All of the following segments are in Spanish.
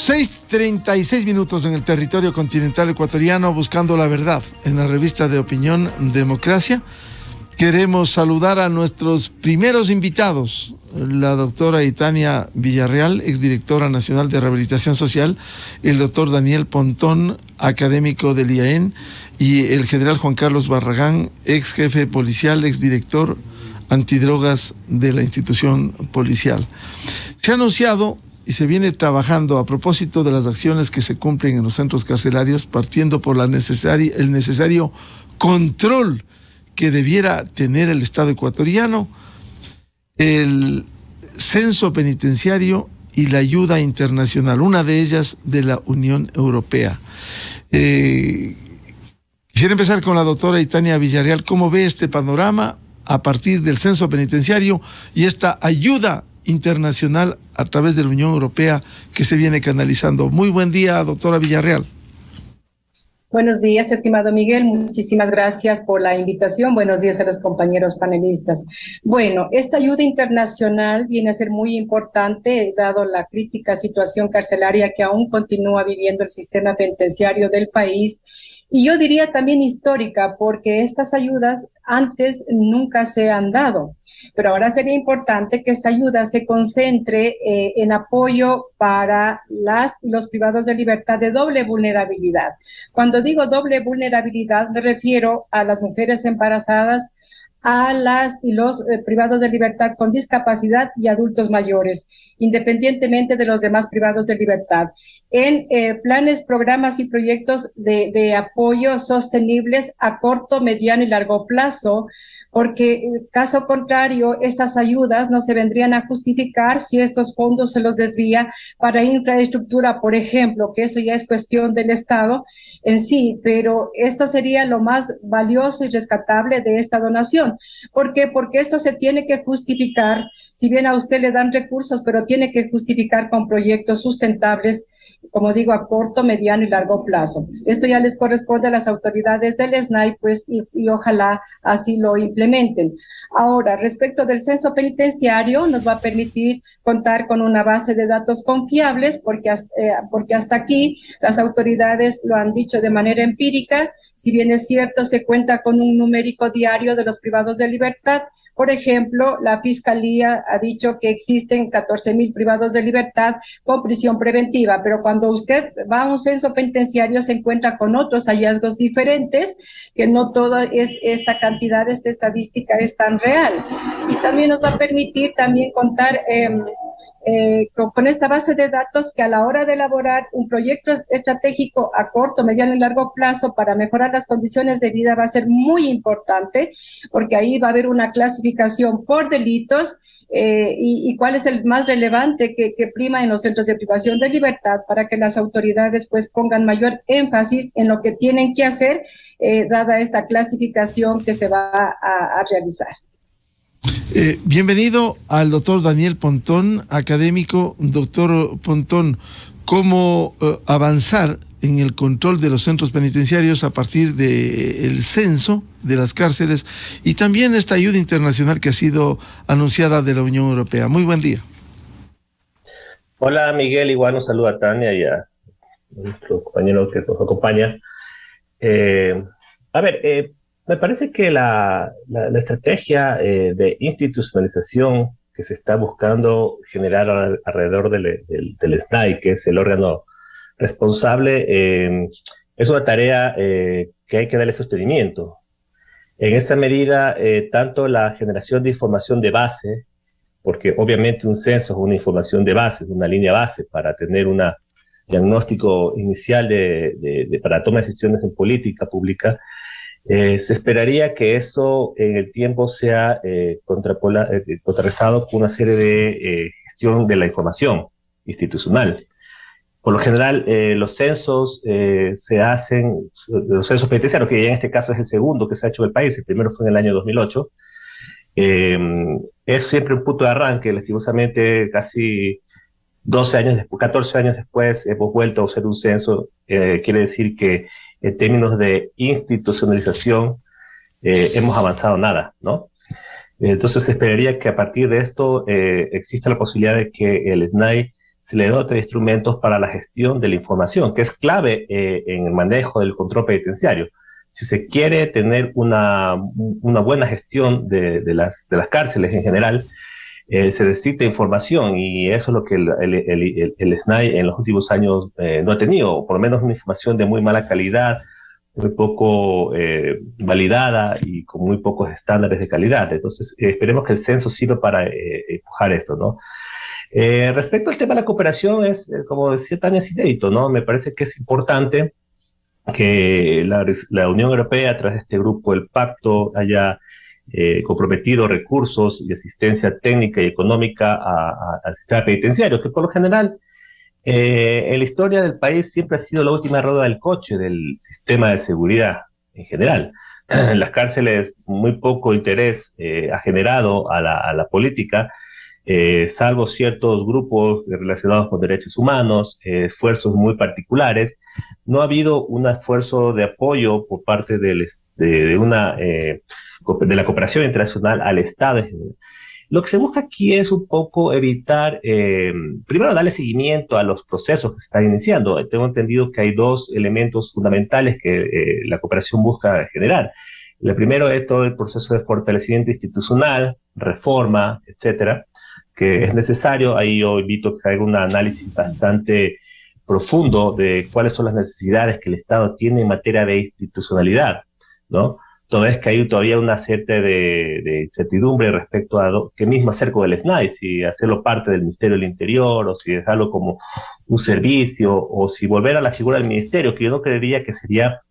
6:36 en el territorio continental ecuatoriano, buscando la verdad en la revista de opinión Democracia. Queremos saludar a nuestros primeros invitados, la doctora Itania Villarreal, exdirectora nacional de Rehabilitación Social, el doctor Daniel Pontón, académico del IAEN, y el general Juan Carlos Barragán, ex jefe policial, exdirector antidrogas de la institución policial. Se ha anunciado y se viene trabajando a propósito de las acciones que se cumplen en los centros carcelarios, partiendo por el necesario control que debiera tener el Estado ecuatoriano, el censo penitenciario y la ayuda internacional, una de ellas de la Unión Europea. Quisiera empezar con la doctora Itania Villarreal. ¿Cómo ve este panorama a partir del censo penitenciario y esta ayuda internacional a través de la Unión Europea que se viene canalizando? Muy buen día, doctora Villarreal. Buenos días, estimado Miguel. Muchísimas gracias por la invitación. Buenos días a los compañeros panelistas. Bueno, esta ayuda internacional viene a ser muy importante, dado la crítica situación carcelaria que aún continúa viviendo el sistema penitenciario del país. Y yo diría también histórica, porque estas ayudas antes nunca se han dado. Pero ahora sería importante que esta ayuda se concentre en apoyo para las y los privados de libertad de doble vulnerabilidad. Cuando digo doble vulnerabilidad, me refiero a las mujeres embarazadas, a las y los privados de libertad con discapacidad y adultos mayores, independientemente de los demás privados de libertad, en planes, programas y proyectos de apoyo sostenibles a corto, mediano y largo plazo, porque caso contrario, estas ayudas no se vendrían a justificar si estos fondos se los desvía para infraestructura, por ejemplo, que eso ya es cuestión del Estado en sí, pero esto sería lo más valioso y rescatable de esta donación. ¿Por qué? Porque esto se tiene que justificar, si bien a usted le dan recursos, pero tiene que justificar con proyectos sustentables, como digo, a corto, mediano y largo plazo. Esto ya les corresponde a las autoridades del SNAI, pues, y ojalá así lo implementen. Ahora, respecto del censo penitenciario, nos va a permitir contar con una base de datos confiables, porque hasta aquí las autoridades lo han dicho de manera empírica. Si bien es cierto, se cuenta con un numérico diario de los privados de libertad. Por ejemplo, la Fiscalía ha dicho que existen 14,000 privados de libertad con prisión preventiva, pero cuando usted va a un censo penitenciario se encuentra con otros hallazgos diferentes, que no toda esta cantidad, esta estadística es tan real. Y también nos va a permitir también contar con esta base de datos, que a la hora de elaborar un proyecto estratégico a corto, mediano y largo plazo para mejorar las condiciones de vida va a ser muy importante, porque ahí va a haber una clasificación por delitos y cuál es el más relevante que prima en los centros de privación de libertad, para que las autoridades pues pongan mayor énfasis en lo que tienen que hacer, dada esta clasificación que se va a realizar. Bienvenido al doctor Daniel Pontón, académico. Doctor Pontón, ¿cómo avanzar en el control de los centros penitenciarios a partir del censo de las cárceles y también esta ayuda internacional que ha sido anunciada de la Unión Europea? Muy buen día. Hola Miguel, igual un saludo a Tania y a nuestro compañero que nos acompaña. Me parece que la estrategia de institucionalización que se está buscando generar alrededor del SNAI, que es el órgano responsable, es una tarea que hay que darle sostenimiento. En esa medida, tanto la generación de información de base, porque obviamente un censo es una información de base, una línea base para tener un diagnóstico inicial para toma de decisiones en política pública. Se esperaría que eso en el tiempo sea contrarrestado con una serie de gestión de la información institucional. Por lo general, los censos se hacen, los censos penitenciarios, que ya en este caso es el segundo que se ha hecho en el país, el primero fue en el año 2008, es siempre un punto de arranque. Lastimosamente, casi 14 años después hemos vuelto a hacer un censo. Quiere decir que en términos de institucionalización hemos avanzado nada, ¿no? Entonces se esperaría que a partir de esto exista la posibilidad de que el SNAI se le dote de instrumentos para la gestión de la información, que es clave en el manejo del control penitenciario. Si se quiere tener una buena gestión de las cárceles en general, se necesita información, y eso es lo que el SNAI en los últimos años no ha tenido, o por lo menos una información de muy mala calidad, muy poco validada y con muy pocos estándares de calidad. Entonces, esperemos que el censo sirva para empujar esto, ¿no? Respecto al tema de la cooperación, es, como decía Tania, es inédito, ¿no? Me parece que es importante que la Unión Europea, a través de este grupo, el Pacto, haya comprometido recursos y asistencia técnica y económica al sistema penitenciario, que por lo general en la historia del país siempre ha sido la última rueda del coche del sistema de seguridad en general. En las cárceles muy poco interés ha generado a la política, salvo ciertos grupos relacionados con derechos humanos, esfuerzos muy particulares. No ha habido un esfuerzo de apoyo por parte de la cooperación internacional al Estado. Lo que se busca aquí es un poco evitar, primero darle seguimiento a los procesos que se están iniciando. Tengo entendido que hay dos elementos fundamentales que la cooperación busca generar. El primero es todo el proceso de fortalecimiento institucional, reforma, etcétera, que es necesario. Ahí yo invito a que haga un análisis bastante profundo de cuáles son las necesidades que el Estado tiene en materia de institucionalidad, ¿no? Toda vez que hay todavía una cierta de incertidumbre respecto a qué mismo hacer con el SNAI, si hacerlo parte del Ministerio del Interior, o si dejarlo como un servicio, o si volver a la figura del ministerio, que yo no creería que sería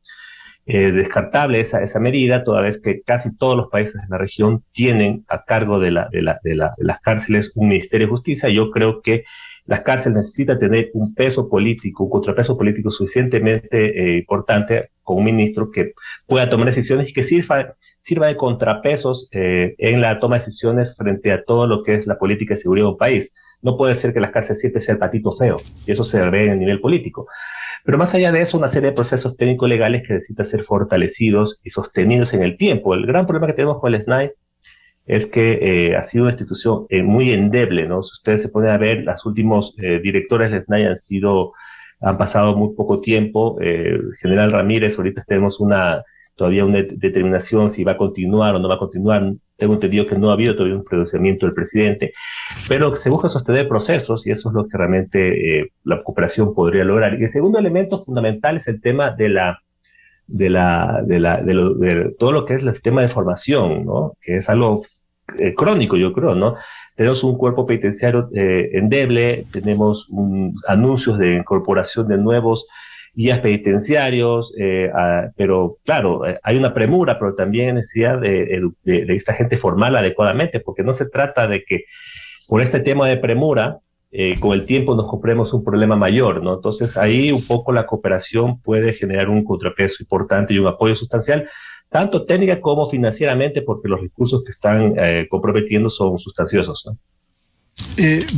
descartable esa medida, toda vez que casi todos los países de la región tienen a cargo de las cárceles un Ministerio de Justicia. Yo creo que las cárceles necesitan tener un peso político, un contrapeso político suficientemente importante, con un ministro que pueda tomar decisiones y que sirva de contrapesos en la toma de decisiones frente a todo lo que es la política de seguridad de un país. No puede ser que las cárceles siempre sea el patito feo, y eso se ve en el nivel político. Pero más allá de eso, una serie de procesos técnico-legales que necesitan ser fortalecidos y sostenidos en el tiempo. El gran problema que tenemos con el SNAI es que ha sido una institución muy endeble, ¿no? Si ustedes se ponen a ver, los últimos directores del SNAI han pasado muy poco tiempo. General Ramírez, ahorita tenemos todavía una determinación si va a continuar o no va a continuar. Tengo entendido que no ha habido todavía un pronunciamiento del presidente, pero se busca sostener procesos, y eso es lo que realmente la cooperación podría lograr. Y el segundo elemento fundamental es el tema de todo lo que es el tema de formación, ¿no? Que es algo crónico, yo creo, ¿no? Tenemos un cuerpo penitenciario endeble, tenemos anuncios de incorporación de nuevos guías penitenciarios, pero claro, hay una premura, pero también hay necesidad de esta gente formarla adecuadamente, porque no se trata de que por este tema de premura, con el tiempo nos compremos un problema mayor, ¿no? Entonces ahí un poco la cooperación puede generar un contrapeso importante y un apoyo sustancial, tanto técnica como financieramente, porque los recursos que están comprometiendo son sustanciosos, ¿no?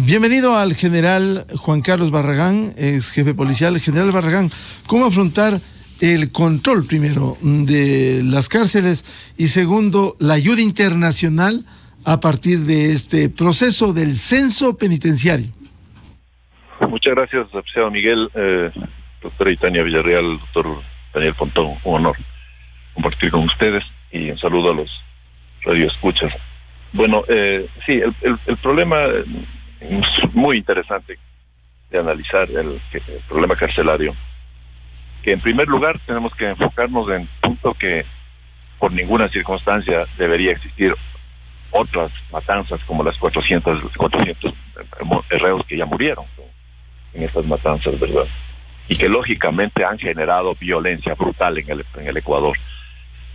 Bienvenido al general Juan Carlos Barragán, ex jefe policial. General Barragán, ¿cómo afrontar el control, primero, de las cárceles, y segundo, la ayuda internacional a partir de este proceso del censo penitenciario? Muchas gracias, apreciado Miguel, doctora Tania Villarreal, doctor Daniel Pontón. Un honor compartir con ustedes, y un saludo a los radioescuchas. Bueno, sí, el problema es muy interesante de analizar, el problema carcelario, que en primer lugar tenemos que enfocarnos en el punto que por ninguna circunstancia debería existir otras matanzas como las 400 reos que ya murieron en estas matanzas, ¿verdad? Y que lógicamente han generado violencia brutal en el Ecuador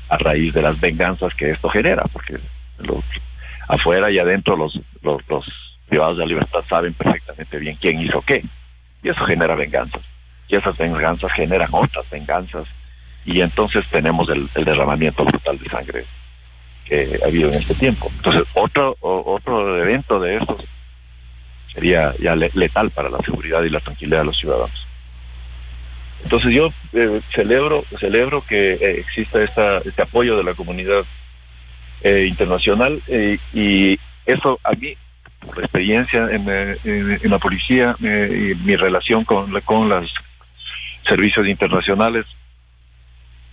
a raíz de las venganzas que esto genera, porque afuera y adentro los privados de la libertad saben perfectamente bien quién hizo qué, y eso genera venganzas, y esas venganzas generan otras venganzas, y entonces tenemos el derramamiento brutal de sangre que ha habido en este tiempo. Entonces otro evento de estos sería ya letal para la seguridad y la tranquilidad de los ciudadanos. Entonces yo celebro que exista este apoyo de la comunidad internacional, y eso a mí por experiencia en la policía y mi relación con los servicios internacionales,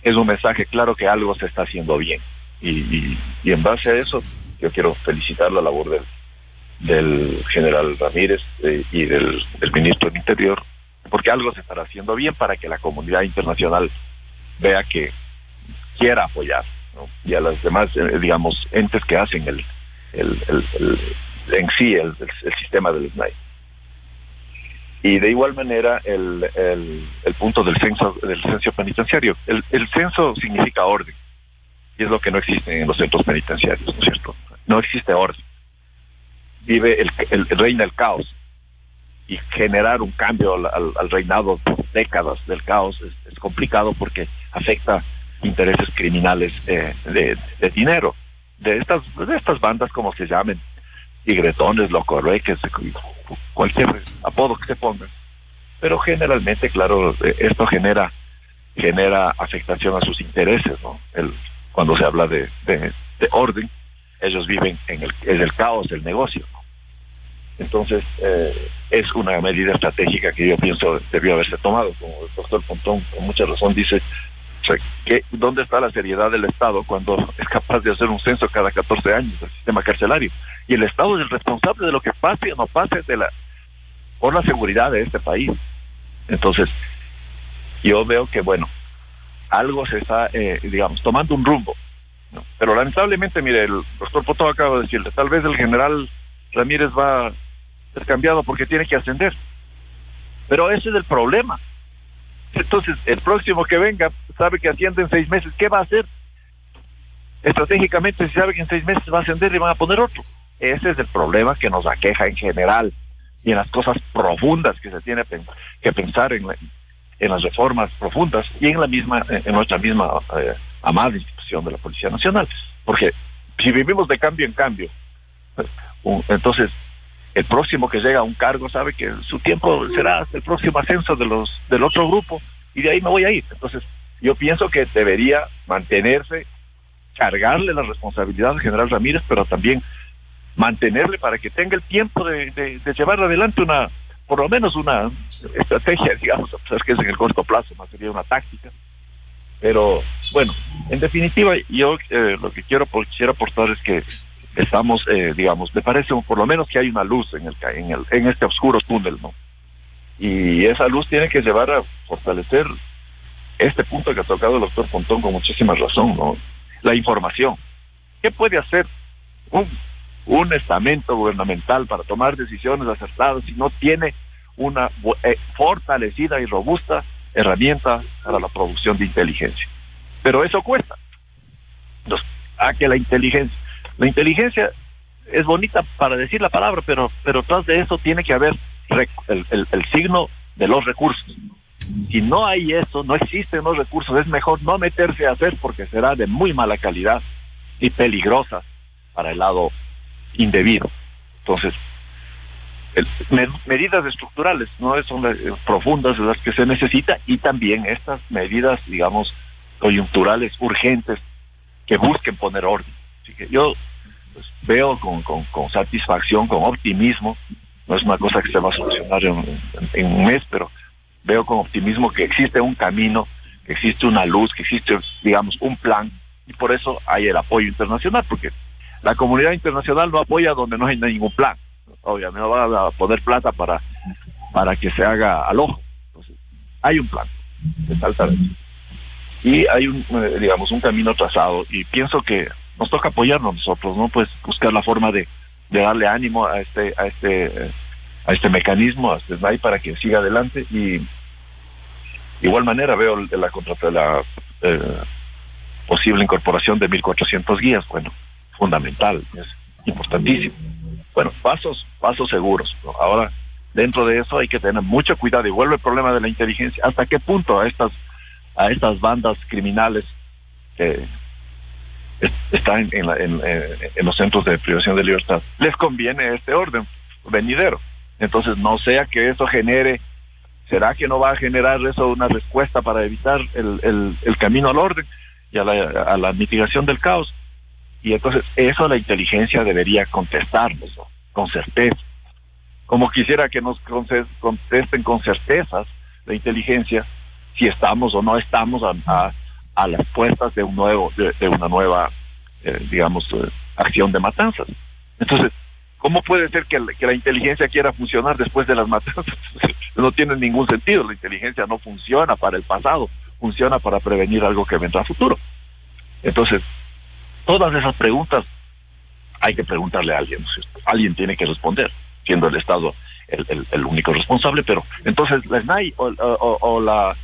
es un mensaje claro que algo se está haciendo bien. Y en base a eso, yo quiero felicitar la labor del general Ramírez y del ministro del Interior, porque algo se estará haciendo bien para que la comunidad internacional vea que quiera apoyar, ¿no? Y a las demás, digamos, entes que hacen en sí el sistema del SNAI. Y de igual manera el punto del censo penitenciario. El censo significa orden, y es lo que no existe en los centros penitenciarios, ¿no es cierto? No existe orden. Reina el caos, y generar un cambio al reinado por décadas del caos es complicado, porque afecta intereses criminales de dinero, de estas bandas, como se llamen, tigretones, locorreques, cualquier apodo que se pongan. Pero generalmente, claro, esto genera afectación a sus intereses, ¿no? Cuando se habla de orden, ellos viven en el caos del negocio, ¿no? Entonces, es una medida estratégica que yo pienso debió haberse tomado. Como el doctor Pontón con mucha razón dice, ¿dónde está la seriedad del Estado cuando es capaz de hacer un censo cada 14 años del sistema carcelario? Y el Estado es el responsable de lo que pase o no pase por la seguridad de este país. Entonces, yo veo que, bueno, algo se está, tomando un rumbo, ¿no? Pero lamentablemente, mire, el doctor Pontón acaba de decirle, tal vez el general Ramírez va a ser cambiado porque tiene que ascender. Pero ese es el problema. Entonces, el próximo que venga sabe que asciende en 6 meses. ¿Qué va a hacer? Estratégicamente, si sabe que en 6 meses va a ascender y van a poner otro. Ese es el problema que nos aqueja en general, y en las cosas profundas que se tiene que pensar en las reformas profundas y en nuestra misma amada institución de la Policía Nacional. Porque si vivimos de cambio en cambio, entonces el próximo que llega a un cargo sabe que su tiempo será hasta el próximo ascenso del otro grupo, y de ahí me voy a ir. Entonces yo pienso que debería mantenerse, cargarle la responsabilidad al general Ramírez, pero también mantenerle para que tenga el tiempo de llevar adelante por lo menos una estrategia, digamos, a pesar que es en el corto plazo, más sería una táctica. Pero bueno, en definitiva, yo lo que quisiera aportar es que estamos, me parece por lo menos que hay una luz en este oscuro túnel, ¿no? Y esa luz tiene que llevar a fortalecer este punto que ha tocado el doctor Pontón con muchísima razón, ¿no? La información. ¿Qué puede hacer un estamento gubernamental para tomar decisiones acertadas si no tiene una fortalecida y robusta herramienta para la producción de inteligencia? Pero eso cuesta. Que la inteligencia es bonita para decir la palabra, pero tras de eso tiene que haber el signo de los recursos. Si no hay eso, no existen los recursos, es mejor no meterse a hacer, porque será de muy mala calidad y peligrosa para el lado indebido. Entonces, medidas estructurales, ¿no? Son profundas las que se necesita, y también estas medidas, digamos, coyunturales, urgentes, que busquen poner orden. Así que yo veo con satisfacción, con optimismo, no es una cosa que se va a solucionar en un mes, pero veo con optimismo que existe un camino, que existe una luz, que existe, digamos, un plan, y por eso hay el apoyo internacional, porque la comunidad internacional no apoya donde no hay ningún plan. Obviamente no va a poner plata para que se haga al ojo. Entonces, hay un plan de saltar y hay un camino trazado, y pienso que nos toca apoyarnos nosotros, ¿no? Pues buscar la forma de darle ánimo a este mecanismo, a este SNAI, para que siga adelante. Y igual manera veo la posible incorporación de 1.400 guías, bueno, fundamental, es importantísimo. Bueno, pasos seguros, ¿no? Ahora, dentro de eso hay que tener mucho cuidado, y vuelve el problema de la inteligencia. ¿Hasta qué punto a estas bandas criminales están en los centros de privación de libertad les conviene este orden venidero? Entonces, no sea que eso ¿será que no va a generar eso una respuesta para evitar el camino al orden y a la mitigación del caos? Y entonces eso la inteligencia debería contestarnos, ¿no? con certeza. Como quisiera que nos contesten con certezas la inteligencia si estamos o no estamos a las puertas de una nueva, acción de matanzas. Entonces, ¿cómo puede ser que la inteligencia quiera funcionar después de las matanzas? No tiene ningún sentido. La inteligencia no funciona para el pasado, funciona para prevenir algo que vendrá a futuro. Entonces, todas esas preguntas hay que preguntarle a alguien, ¿no es cierto? Alguien tiene que responder, siendo el Estado el único responsable, pero entonces la SNAI o la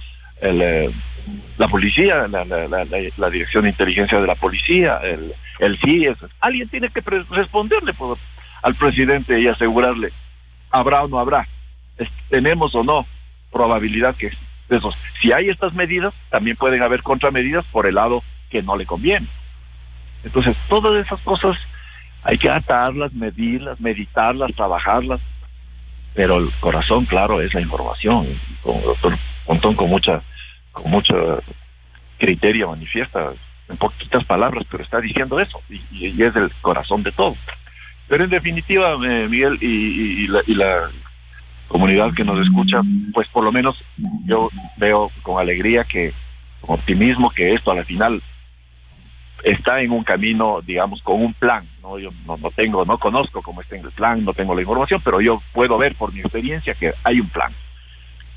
policía, la Dirección de Inteligencia de la Policía, el CIES, alguien tiene que responderle al presidente y asegurarle, ¿habrá o no habrá? ¿Tenemos o no probabilidad que esos? Si hay estas medidas, también pueden haber contramedidas por el lado que no le conviene. Entonces, todas esas cosas hay que atarlas, medirlas, meditarlas, trabajarlas, pero el corazón, claro, es la información. Como el doctor Pontón con mucho criterio manifiesta en poquitas palabras, pero está diciendo eso, y es el corazón de todo. Pero en definitiva, Miguel, y la comunidad que nos escucha, pues por lo menos yo veo con alegría, con optimismo, que esto a la final está en un camino, digamos, con un plan, ¿no? Yo no conozco cómo está en el plan, no tengo la información, pero yo puedo ver por mi experiencia que hay un plan.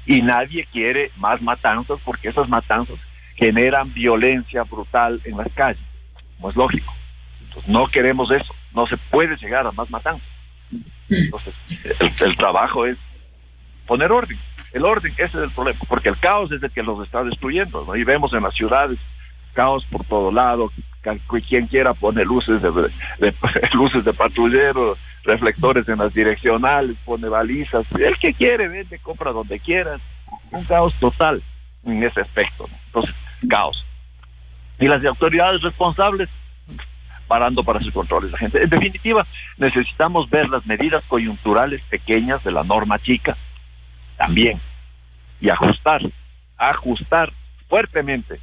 Y nadie quiere más matanzas, porque esas matanzas generan violencia brutal en las calles, como es lógico. Entonces no queremos eso, no se puede llegar a más matanzas. Entonces el trabajo es poner orden. El orden, ese es el problema, porque el caos es el que los está destruyendo, ¿no? Y vemos en las ciudades caos por todo lado. Quien quiera pone luces de patrullero, reflectores en las direccionales, pone balizas. El que quiere vende, compra donde quiera. Un caos total en ese aspecto, ¿no? Entonces, caos. Y las autoridades responsables parando para hacer controles. La gente, en definitiva, necesitamos ver las medidas coyunturales pequeñas de la norma chica también, y ajustar fuertemente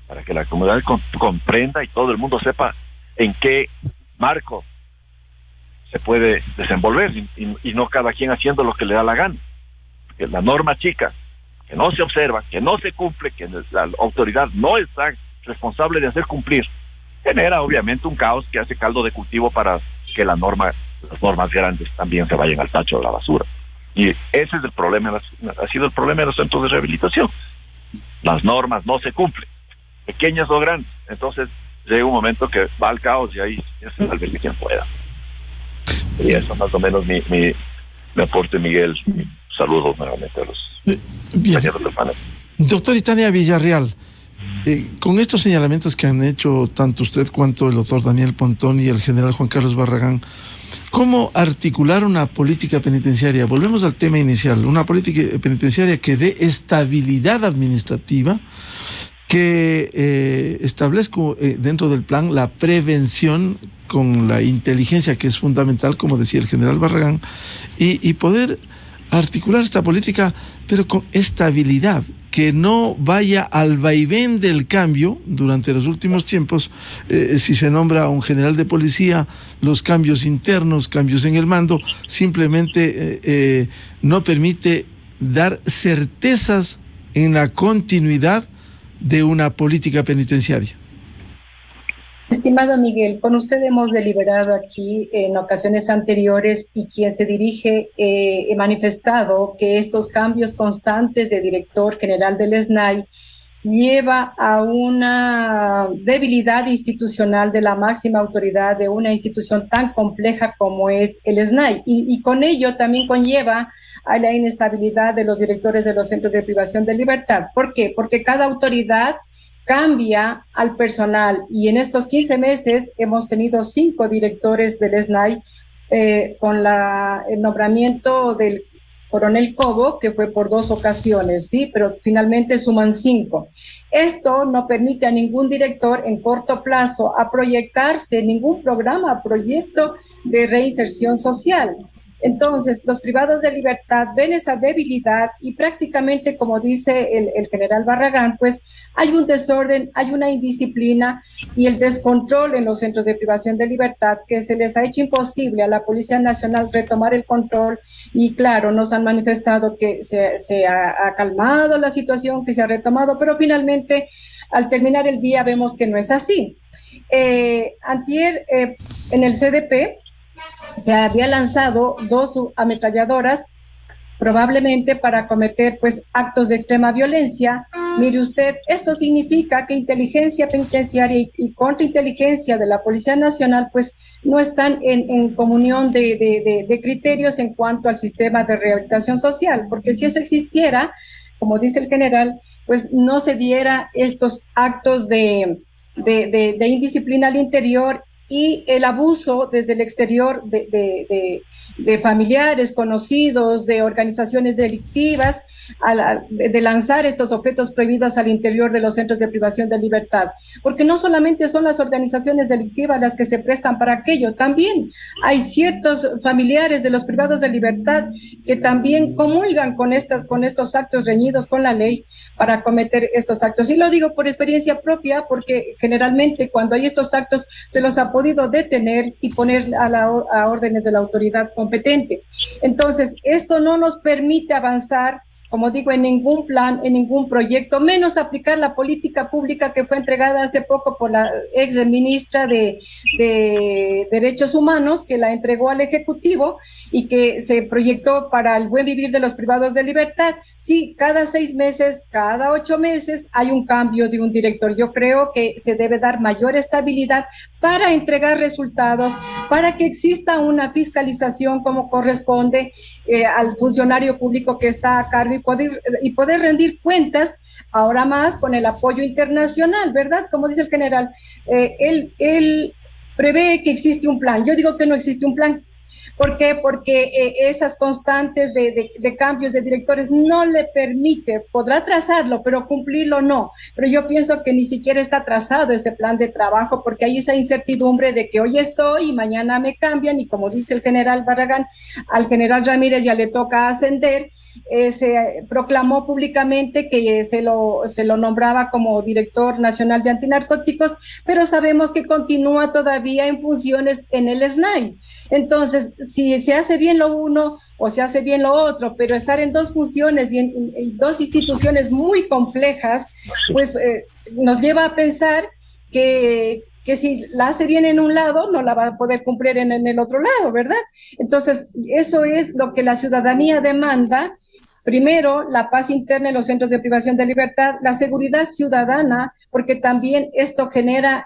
para que la comunidad comprenda y todo el mundo sepa en qué marco se puede desenvolver, y no cada quien haciendo lo que le da la gana. Porque la norma chica, que no se observa, que no se cumple, que la autoridad no está responsable de hacer cumplir, genera obviamente un caos que hace caldo de cultivo para que las normas grandes también se vayan al tacho de la basura. Y ese es el problema, ha sido el problema de los centros de rehabilitación. Las normas no se cumplen, pequeñas o grandes. Entonces llega un momento que va al caos y ahí se salve quien pueda. Y eso más o menos mi aporte, Miguel. Saludos nuevamente a los compañeros de panel. Doctor Itania Villarreal, con estos señalamientos que han hecho tanto usted cuanto el doctor Daniel Pontón y el general Juan Carlos Barragán, ¿cómo articular una política penitenciaria? Volvemos al tema inicial, una política penitenciaria que dé estabilidad administrativa, que establezca dentro del plan la prevención con la inteligencia, que es fundamental, como decía el general Barragán, y poder articular esta política, pero con estabilidad, que no vaya al vaivén del cambio. Durante los últimos tiempos, si se nombra a un general de policía, los cambios internos, cambios en el mando, simplemente no permite dar certezas en la continuidad de una política penitenciaria. Estimado Miguel, con usted hemos deliberado aquí en ocasiones anteriores, y quien se dirige he manifestado que estos cambios constantes de director general del SNAI lleva a una debilidad institucional de la máxima autoridad de una institución tan compleja como es el SNAI, y con ello también conlleva a la inestabilidad de los directores de los centros de privación de libertad. ¿Por qué? Porque cada autoridad cambia al personal, y en estos 15 meses hemos tenido 5 directores del SNAI con el nombramiento del coronel Cobo, que fue por 2 ocasiones, ¿sí? Pero finalmente suman 5. Esto no permite a ningún director en corto plazo a proyectarse ningún programa, proyecto de reinserción social. Entonces, los privados de libertad ven esa debilidad y prácticamente, como dice el general Barragán, pues hay un desorden, hay una indisciplina y el descontrol en los centros de privación de libertad que se les ha hecho imposible a la Policía Nacional retomar el control. Y claro, nos han manifestado que se ha calmado la situación, que se ha retomado, pero finalmente al terminar el día vemos que no es así. Antier, en el CDP se había lanzado 2 ametralladoras, probablemente para cometer pues actos de extrema violencia. Mire usted, esto significa que inteligencia penitenciaria y contrainteligencia de la Policía Nacional pues no están en comunión de criterios en cuanto al sistema de rehabilitación social, porque si eso existiera, como dice el general, pues no se diera estos actos de indisciplina al interior y el abuso desde el exterior de familiares, conocidos, de organizaciones delictivas, de lanzar estos objetos prohibidos al interior de los centros de privación de libertad. Porque no solamente son las organizaciones delictivas las que se prestan para aquello, también hay ciertos familiares de los privados de libertad que también comulgan con estos actos reñidos con la ley para cometer estos actos. Y lo digo por experiencia propia, porque generalmente cuando hay estos actos se los ha podido detener y poner a órdenes de la autoridad competente. Entonces, esto no nos permite avanzar, como digo, en ningún plan, en ningún proyecto, menos aplicar la política pública que fue entregada hace poco por la ex ministra de Derechos Humanos, que la entregó al Ejecutivo y que se proyectó para el buen vivir de los privados de libertad. Sí, cada 6 meses, cada 8 meses hay un cambio de un director. Yo creo que se debe dar mayor estabilidad para entregar resultados, para que exista una fiscalización como corresponde al funcionario público que está a cargo y poder rendir cuentas, ahora más con el apoyo internacional, ¿verdad? Como dice el general, él prevé que existe un plan. Yo digo que no existe un plan. ¿Por qué? Porque esas constantes de cambios de directores no le permite, podrá trazarlo, pero cumplirlo no. Pero yo pienso que ni siquiera está trazado ese plan de trabajo, porque hay esa incertidumbre de que hoy estoy y mañana me cambian, y como dice el general Barragán, al general Ramírez ya le toca ascender. Se proclamó públicamente que se lo nombraba como director nacional de antinarcóticos, pero sabemos que continúa todavía en funciones en el SNAI. Entonces, si se hace bien lo uno o se hace bien lo otro, pero estar en 2 funciones y en 2 instituciones muy complejas, pues nos lleva a pensar que si la hace bien en un lado, no la va a poder cumplir en el otro lado, ¿verdad? Entonces, eso es lo que la ciudadanía demanda. Primero, la paz interna en los centros de privación de libertad, la seguridad ciudadana, porque también esto genera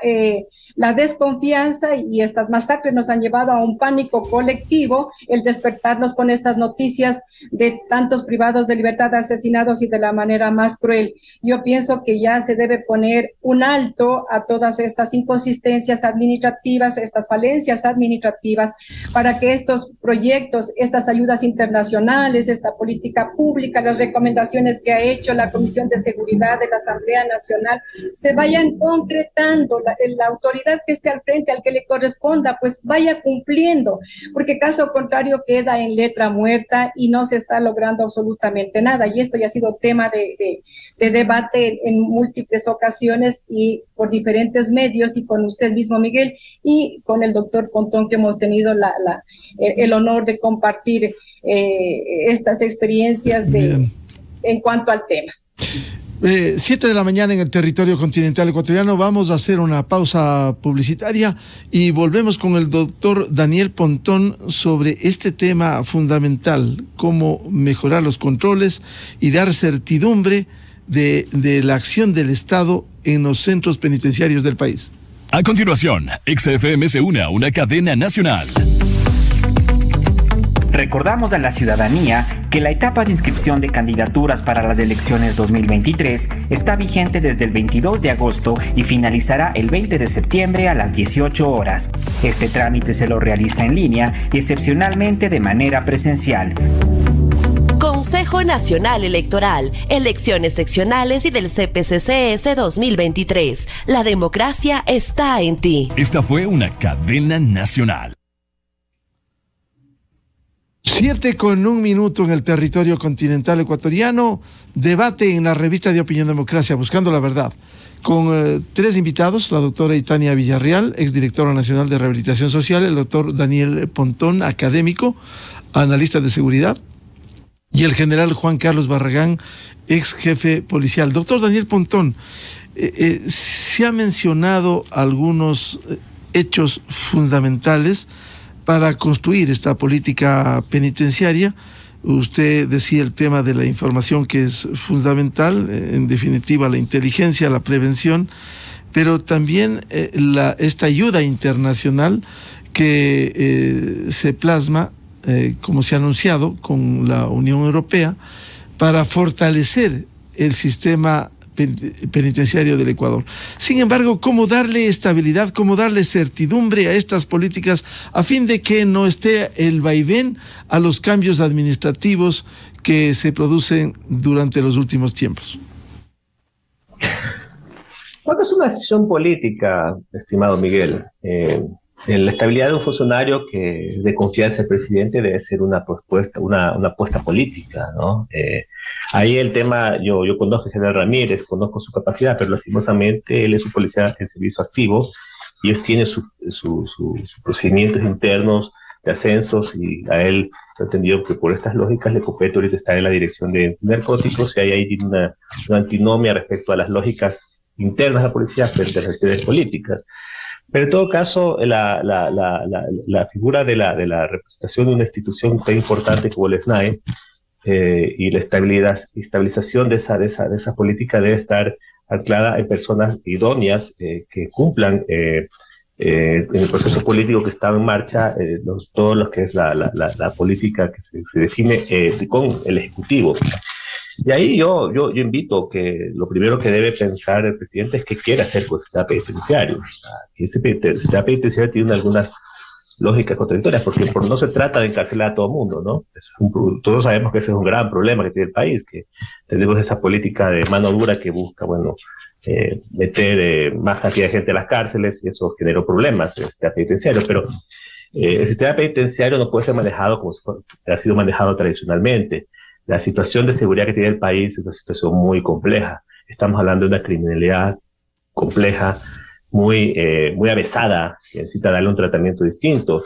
la desconfianza, y estas masacres nos han llevado a un pánico colectivo, el despertarnos con estas noticias de tantos privados de libertad asesinados y de la manera más cruel. Yo pienso que ya se debe poner un alto a todas estas inconsistencias administrativas, estas falencias administrativas, para que estos proyectos, estas ayudas internacionales, esta política pública, las recomendaciones que ha hecho la Comisión de Seguridad de la Asamblea Nacional, se vayan concretando, la autoridad que esté al frente, al que le corresponda, pues vaya cumpliendo, porque caso contrario queda en letra muerta y no se está logrando absolutamente nada. Y esto ya ha sido tema de debate en múltiples ocasiones y por diferentes medios, y con usted mismo, Miguel, y con el doctor Pontón, que hemos tenido el honor de compartir estas experiencias en cuanto al tema. 7 de la mañana en el territorio continental ecuatoriano. Vamos a hacer una pausa publicitaria y volvemos con el doctor Daniel Pontón sobre este tema fundamental: cómo mejorar los controles y dar certidumbre de la acción del Estado en los centros penitenciarios del país. A continuación, XFM se une a una cadena nacional. Recordamos a la ciudadanía que la etapa de inscripción de candidaturas para las elecciones 2023 está vigente desde el 22 de agosto y finalizará el 20 de septiembre a las 18 horas. Este trámite se lo realiza en línea y excepcionalmente de manera presencial. Consejo Nacional Electoral, elecciones seccionales y del CPCCS 2023. La democracia está en ti. Esta fue una cadena nacional. 7:01 en el territorio continental ecuatoriano. Debate en la revista de Opinión Democracia, Buscando la Verdad, con 3 invitados: la doctora Itania Villarreal, exdirectora nacional de Rehabilitación Social; el doctor Daniel Pontón, académico, analista de seguridad; y el general Juan Carlos Barragán, ex jefe policial. Doctor Daniel Pontón, se ha mencionado algunos hechos fundamentales para construir esta política penitenciaria. Usted decía el tema de la información, que es fundamental, en definitiva la inteligencia, la prevención, pero también esta ayuda internacional que se plasma, como se ha anunciado, con la Unión Europea, para fortalecer el sistema penitenciario del Ecuador. Sin embargo, ¿cómo darle estabilidad, cómo darle certidumbre a estas políticas a fin de que no esté el vaivén a los cambios administrativos que se producen durante los últimos tiempos? Bueno, es una decisión política, estimado Miguel. La estabilidad de un funcionario que de confianza del presidente debe ser una apuesta política, ¿no? Ahí el tema, yo conozco al general Ramírez, conozco su capacidad, pero lastimosamente él es un policía en servicio activo y él tiene sus procedimientos internos de ascensos, y a él he entendido que por estas lógicas le compete ahorita estar en la dirección de narcóticos, y ahí tiene una antinomia respecto a las lógicas internas de la policía frente a las necesidades políticas. Pero en todo caso, la figura de la representación de una institución tan importante como el SNAE, y la estabilización de esa política debe estar anclada en personas idóneas que cumplan en el proceso político que está en marcha, todo lo que es la política que se define con el Ejecutivo. Y ahí yo invito que lo primero que debe pensar el presidente es qué quiere hacer con el sistema penitenciario. Que ese sistema penitenciario tiene algunas lógicas contradictorias, porque no se trata de encarcelar a todo el mundo, ¿no? Todos sabemos que ese es un gran problema que tiene el país, que tenemos esa política de mano dura que busca, meter más cantidad de gente a las cárceles, y eso generó problemas en el sistema penitenciario. Pero el sistema penitenciario no puede ser manejado como ha sido manejado tradicionalmente. La situación de seguridad que tiene el país es una situación muy compleja. Estamos hablando de una criminalidad compleja, muy avesada, que necesita darle un tratamiento distinto.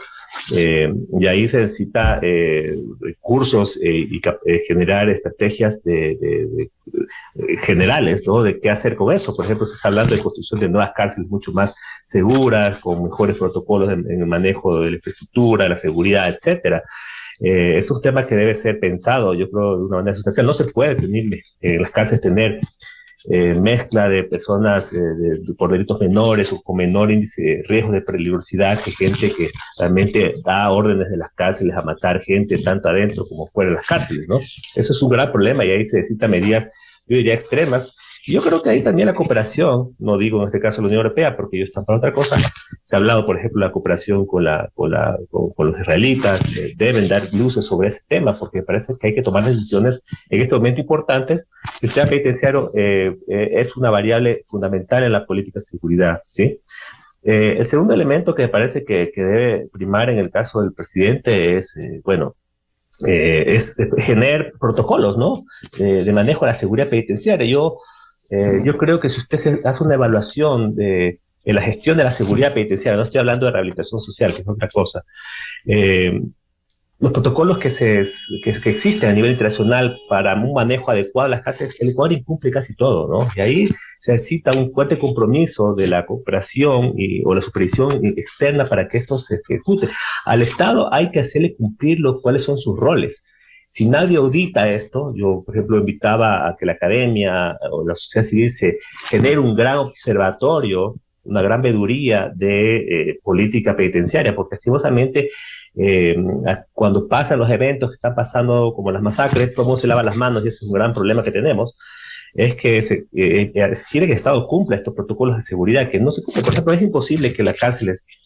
Y ahí se necesita recursos y generar estrategias generales, ¿no? De qué hacer con eso. Por ejemplo, se está hablando de construcción de nuevas cárceles mucho más seguras, con mejores protocolos en el manejo de la infraestructura, la seguridad, etcétera. Es un tema que debe ser pensado, yo creo, de una manera sustancial. No se puede en las cárceles tener mezcla de personas por delitos menores o con menor índice de riesgo de peligrosidad, que gente que realmente da órdenes de las cárceles a matar gente tanto adentro como fuera de las cárceles, ¿no? Eso es un gran problema, y ahí se necesitan medidas, yo diría, extremas. Y yo creo que ahí también la cooperación, no digo en este caso la Unión Europea, porque ellos están para otra cosa. Se ha hablado, por ejemplo, de la cooperación con los israelitas. Deben dar luces sobre ese tema, porque me parece que hay que tomar decisiones en este momento importantes. El sistema penitenciario es una variable fundamental en la política de seguridad, ¿sí? El segundo elemento que me parece que debe primar en el caso del presidente es, es generar protocolos, ¿no? De manejo de la seguridad penitenciaria. Yo creo que si usted hace una evaluación de la gestión de la seguridad penitenciaria, no estoy hablando de rehabilitación social, que es otra cosa, los protocolos que existen a nivel internacional para un manejo adecuado de las cárceles, el Ecuador incumple casi todo, ¿no? Y ahí se necesita un fuerte compromiso de la cooperación o la supervisión externa para que esto se ejecute. Al Estado hay que hacerle cumplir cuáles son sus roles. Si nadie audita esto, yo, por ejemplo, invitaba a que la academia o la sociedad civil se genere un gran observatorio, una gran veeduría de política penitenciaria, porque lastimosamente cuando pasan los eventos que están pasando, como las masacres, todo el mundo se lava las manos, y ese es un gran problema que tenemos, es que quiere que el Estado cumpla estos protocolos de seguridad, que no se cumplen. Por ejemplo, es imposible que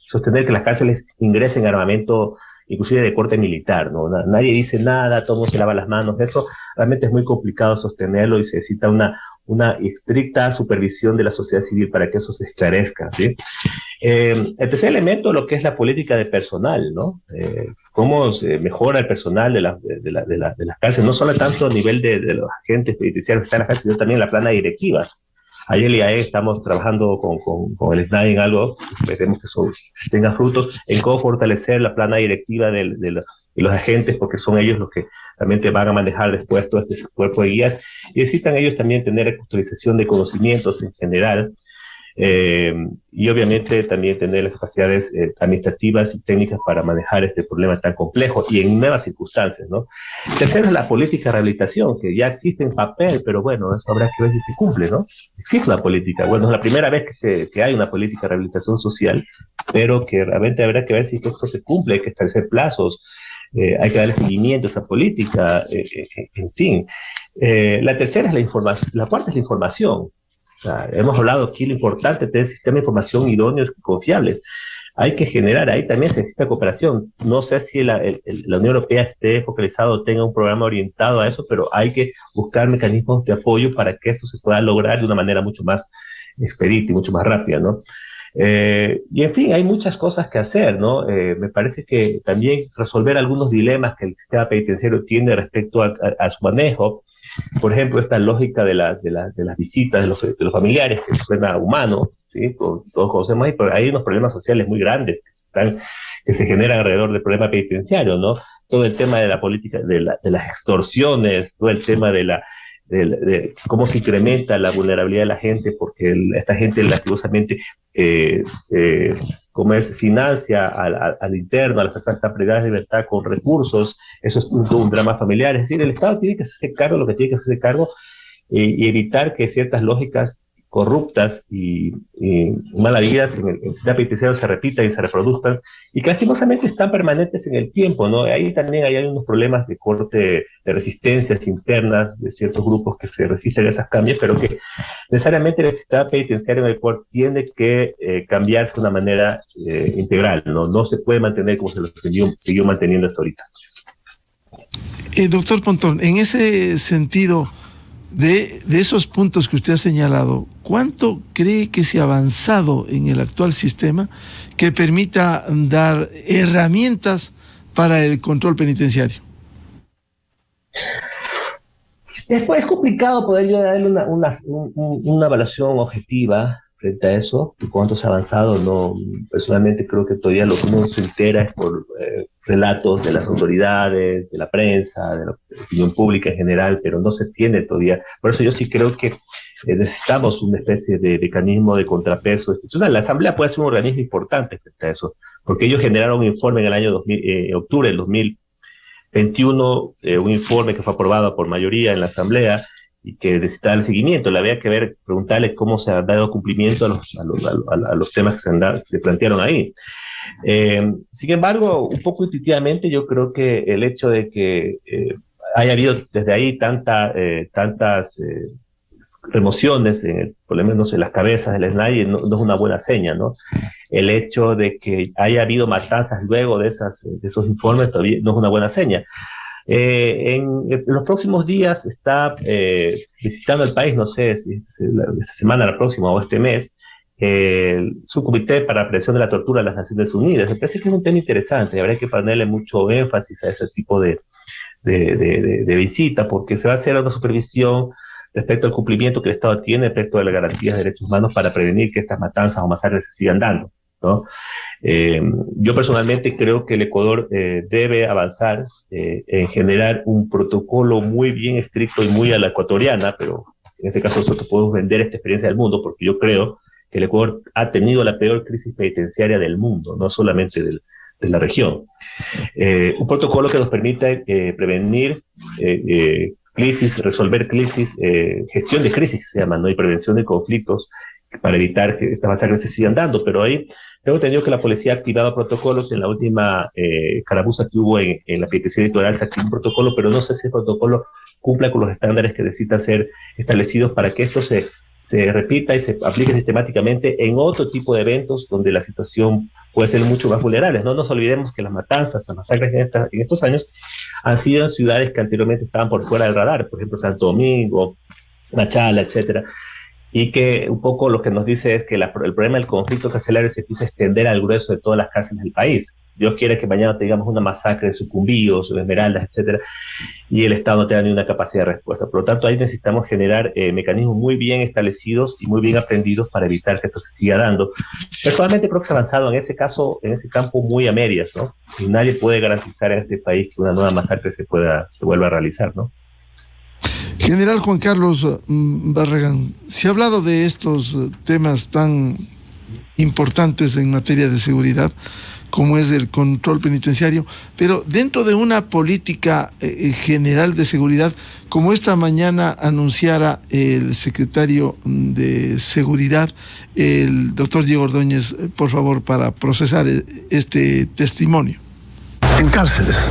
sostener que las cárceles ingresen armamento, inclusive de corte militar, ¿no? Nadie dice nada, todo el mundo se lava las manos. Eso realmente es muy complicado sostenerlo, y se necesita una estricta supervisión de la sociedad civil para que eso se esclarezca, ¿sí? El tercer elemento, lo que es la política de personal, ¿no? Cómo se mejora el personal de las cárceles, no solo tanto a nivel de los agentes penitenciarios que están en las cárceles, sino también la plana directiva. Ayer el IAE estamos trabajando con el SNAI en algo, esperemos que tenga frutos, en cómo fortalecer la plana directiva de los agentes, porque son ellos los que realmente van a manejar después todo este cuerpo de guías, y necesitan ellos también tener actualización de conocimientos en general, y obviamente también tener las capacidades administrativas y técnicas para manejar este problema tan complejo y en nuevas circunstancias, ¿no? Tercero es la política de rehabilitación, que ya existe en papel, pero bueno, eso habrá que ver si se cumple, ¿no? Existe una política, bueno, es la primera vez que hay una política de rehabilitación social, pero que realmente habrá que ver si esto se cumple, hay que establecer plazos, hay que darle seguimiento a esa política, en fin. La tercera es la información, la cuarta es la información. O sea, hemos hablado aquí lo importante de tener sistema de información idóneos y confiables. Hay que generar, ahí también se necesita cooperación. No sé si la Unión Europea esté focalizado o tenga un programa orientado a eso, pero hay que buscar mecanismos de apoyo para que esto se pueda lograr de una manera mucho más expedita y mucho más rápida, ¿no? Y en fin, hay muchas cosas que hacer, ¿no? Me parece que también resolver algunos dilemas que el sistema penitenciario tiene respecto a su manejo. Por ejemplo, esta lógica de las visitas de los familiares, que suena humano, ¿sí? Todos conocemos ahí, pero hay unos problemas sociales muy grandes que se generan alrededor del problema penitenciario, ¿no? Todo el tema de la política, de las extorsiones, todo el tema de cómo se incrementa la vulnerabilidad de la gente, porque esta gente lastimosamente financia al interno, a las personas que están privadas de libertad con recursos. Eso es un drama familiar. Es decir, el Estado tiene que hacerse cargo de lo que tiene que hacerse cargo, y evitar que ciertas lógicas corruptas y malavidas en el sistema penitenciario se repitan y se reproduzcan, y que lastimosamente están permanentes en el tiempo, ¿no? Ahí también hay unos problemas de corte de resistencias internas de ciertos grupos que se resisten a esos cambios, pero que necesariamente el sistema penitenciario en el cual tiene que cambiarse de una manera integral, ¿no? No se puede mantener como se lo siguió manteniendo hasta ahorita. Doctor Pontón, en ese sentido, de esos puntos que usted ha señalado, ¿cuánto cree que se ha avanzado en el actual sistema que permita dar herramientas para el control penitenciario? Es complicado poder yo darle una evaluación objetiva frente a eso, de cuánto se ha avanzado. No, personalmente creo que todavía lo que uno se entera es por relatos de las autoridades, de la prensa, de la opinión pública en general, pero no se tiene todavía. Por eso yo sí creo que necesitamos una especie de mecanismo de contrapeso institucional. La Asamblea puede ser un organismo importante frente a eso, porque ellos generaron un informe en el año octubre del 2021, un informe que fue aprobado por mayoría en la Asamblea, y que necesita el seguimiento. Le había que preguntarle cómo se ha dado cumplimiento a los temas que se plantearon ahí. Sin embargo, un poco intuitivamente, yo creo que el hecho de que haya habido desde ahí tantas remociones, por lo menos en las cabezas del SNAI, no es una buena seña, ¿no? El hecho de que haya habido matanzas luego de esos informes todavía no es una buena seña. En los próximos días está visitando el país, no sé si esta semana, la próxima o este mes, el Subcomité para la Prevención de la Tortura de las Naciones Unidas. Me parece que es un tema interesante y habrá que ponerle mucho énfasis a ese tipo de visita, porque se va a hacer una supervisión respecto al cumplimiento que el Estado tiene respecto de las garantías de derechos humanos para prevenir que estas matanzas o masacres se sigan dando, ¿no? Yo personalmente creo que el Ecuador debe avanzar en generar un protocolo muy bien estricto y muy a la ecuatoriana, pero en este caso nosotros podemos vender esta experiencia del mundo, porque yo creo que el Ecuador ha tenido la peor crisis penitenciaria del mundo, no solamente de la región. Un protocolo que nos permita prevenir crisis, resolver crisis, gestión de crisis que se llama, ¿no? Y prevención de conflictos, para evitar que estas masacres se sigan dando. Pero ahí tengo entendido que la policía ha activado protocolos. En la última carabuza que hubo en la petición electoral se activó un protocolo, pero no sé si el protocolo cumpla con los estándares que necesitan ser establecidos para que esto se repita y se aplique sistemáticamente en otro tipo de eventos donde la situación puede ser mucho más vulnerable. No nos olvidemos que las matanzas, las masacres en estos años han sido en ciudades que anteriormente estaban por fuera del radar, por ejemplo Santo Domingo, Machala, etcétera. y que un poco lo que nos dice es que el problema del conflicto carcelario se empieza a extender al grueso de todas las cárceles del país. Dios quiere que mañana tengamos una masacre de Sucumbíos, de Esmeraldas, etcétera, y el Estado no tenga ni una capacidad de respuesta. Por lo tanto, ahí necesitamos generar mecanismos muy bien establecidos y muy bien aprendidos para evitar que esto se siga dando. Personalmente creo que se ha avanzado en ese caso, en ese campo muy a medias, ¿no? Y nadie puede garantizar en este país que una nueva masacre se vuelva a realizar, ¿no? General Juan Carlos Barragán, se ha hablado de estos temas tan importantes en materia de seguridad, como es el control penitenciario, pero dentro de una política general de seguridad, como esta mañana anunciara el secretario de Seguridad, el doctor Diego Ordóñez, por favor, para procesar este testimonio. En cárceles.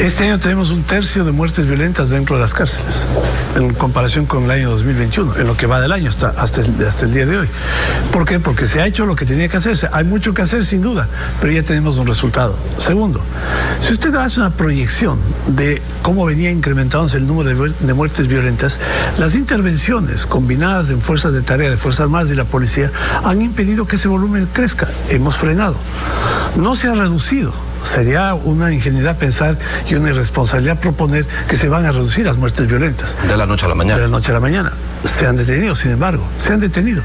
Este año tenemos 1/3 de muertes violentas dentro de las cárceles, en comparación con el año 2021, en lo que va del año hasta el día de hoy. ¿Por qué? Porque se ha hecho lo que tenía que hacerse. Hay mucho que hacer, sin duda, pero ya tenemos un resultado. Segundo, si usted hace una proyección de cómo venía incrementándose el número de muertes violentas, las intervenciones combinadas en fuerzas de tarea de Fuerzas Armadas y la policía han impedido que ese volumen crezca. Hemos frenado. No se ha reducido. Sería una ingenuidad pensar y una irresponsabilidad proponer que se van a reducir las muertes violentas. De la noche a la mañana. De la noche a la mañana. Se han detenido, sin embargo, se han detenido.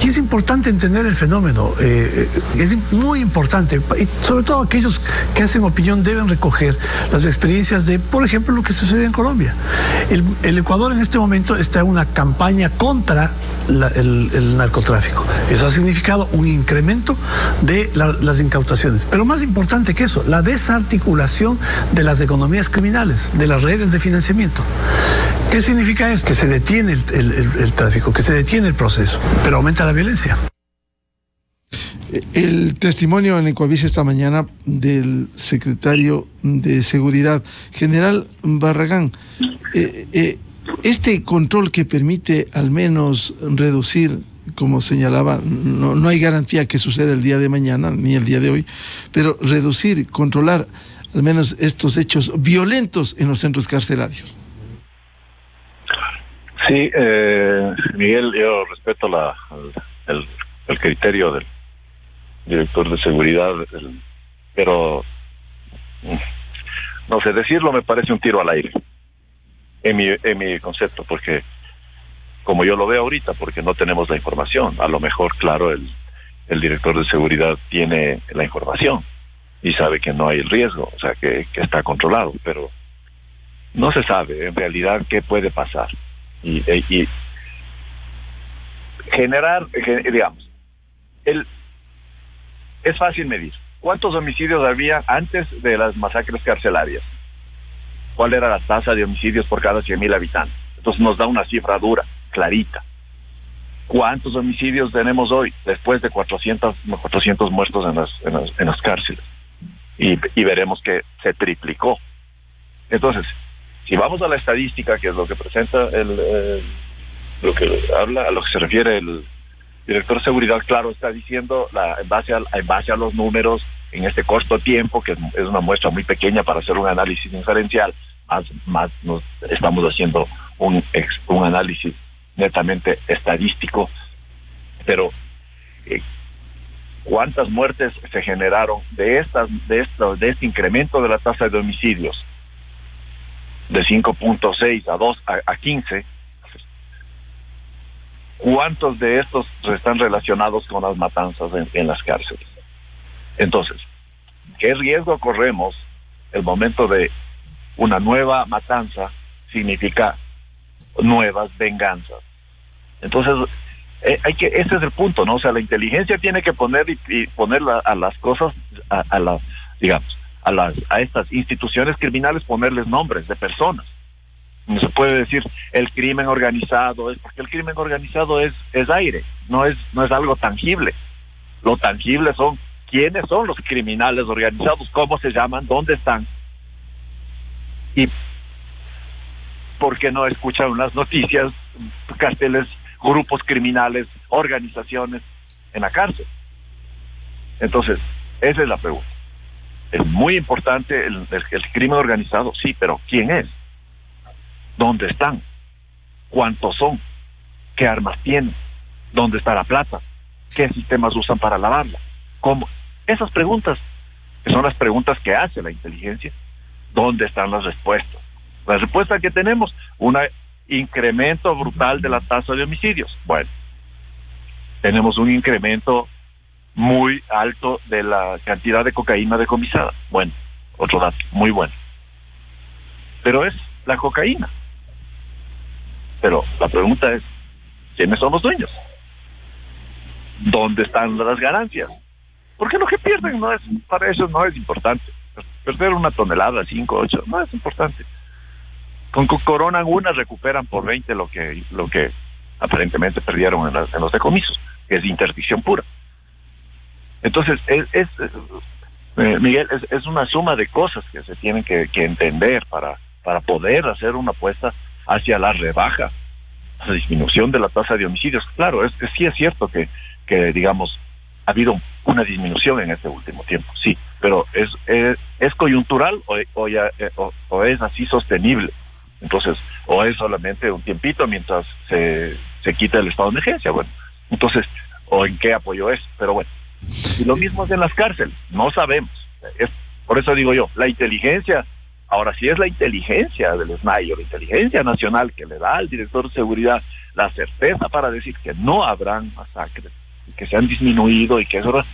Y es importante entender el fenómeno, es muy importante, y sobre todo aquellos que hacen opinión deben recoger las experiencias de, por ejemplo, lo que sucede en Colombia. El Ecuador en este momento está en una campaña contra el narcotráfico. Eso ha significado un incremento de las incautaciones. Pero más importante que eso, la desarticulación de las economías criminales, de las redes de financiamiento. ¿Qué significa eso? Que se detiene el tráfico, que se detiene el proceso, pero aumenta la violencia. El testimonio en Ecuavisa esta mañana del secretario de Seguridad, General Barragán, este control que permite al menos reducir, como señalaba, no hay garantía que suceda el día de mañana ni el día de hoy, pero reducir, controlar al menos estos hechos violentos en los centros carcelarios. Sí, Miguel, yo respeto el criterio del director de seguridad, pero no sé, decirlo me parece un tiro al aire en mi concepto, porque como yo lo veo ahorita, porque no tenemos la información. A lo mejor, claro, el director de seguridad tiene la información y sabe que no hay el riesgo, o sea, que está controlado, pero no se sabe en realidad qué puede pasar. Y generar, digamos, es fácil medir. ¿Cuántos homicidios había antes de las masacres carcelarias? ¿Cuál era la tasa de homicidios por cada 100,000 habitantes? Entonces nos da una cifra dura, clarita. ¿Cuántos homicidios tenemos hoy después de 400 muertos en las cárceles? Y veremos que se triplicó. Entonces, si vamos a la estadística, que es lo que presenta lo que habla, a lo que se refiere el director de seguridad, claro, está diciendo en base a los números en este corto tiempo, que es una muestra muy pequeña para hacer un análisis inferencial, más nos estamos haciendo un análisis netamente estadístico, pero ¿cuántas muertes se generaron de este incremento de la tasa de homicidios de 5.6 a 15? ¿Cuántos de estos están relacionados con las matanzas en las cárceles? Entonces, ¿qué riesgo corremos el momento de una nueva matanza? Significa nuevas venganzas. Entonces, ese es el punto, ¿no? O sea, la inteligencia tiene que poner a las cosas, a estas instituciones criminales, ponerles nombres de personas. No se puede decir el crimen organizado, porque el crimen organizado es aire, no es algo tangible. Lo tangible son quiénes son los criminales organizados, cómo se llaman, dónde están. Y por qué no escuchan las noticias, carteles, grupos criminales, organizaciones en la cárcel. Entonces, esa es la pregunta. Es muy importante el crimen organizado, sí, pero ¿quién es? ¿Dónde están? ¿Cuántos son? ¿Qué armas tienen? ¿Dónde está la plata? ¿Qué sistemas usan para lavarla? ¿Cómo? Esas preguntas, que son las preguntas que hace la inteligencia, ¿dónde están las respuestas? La respuesta que tenemos, un incremento brutal de la tasa de homicidios. Bueno, tenemos un incremento muy alto de la cantidad de cocaína decomisada. Bueno, otro dato, muy bueno. Pero es la cocaína. Pero la pregunta es, ¿quiénes son los dueños? ¿Dónde están las ganancias? Porque lo que pierden para ellos no es importante. Perder 1 tonelada, 5, 8, no es importante. Con coronan una, recuperan por 20 lo que aparentemente perdieron en los decomisos, que es interdicción pura. Entonces, Miguel, es una suma de cosas que se tienen que entender para poder hacer una apuesta hacia la rebaja, la disminución de la tasa de homicidios. Claro, sí es cierto que digamos, ha habido una disminución en este último tiempo, sí, pero ¿es coyuntural o es así sostenible? Entonces, o es solamente un tiempito mientras se quita el estado de emergencia. Bueno, entonces, o en qué apoyo es, pero bueno. Y lo mismo es en las cárceles, no sabemos. Por eso digo yo, la inteligencia, ahora sí es la inteligencia del SNAI, o la inteligencia nacional que le da al director de seguridad la certeza para decir que no habrán masacres, que se han disminuido y que eso es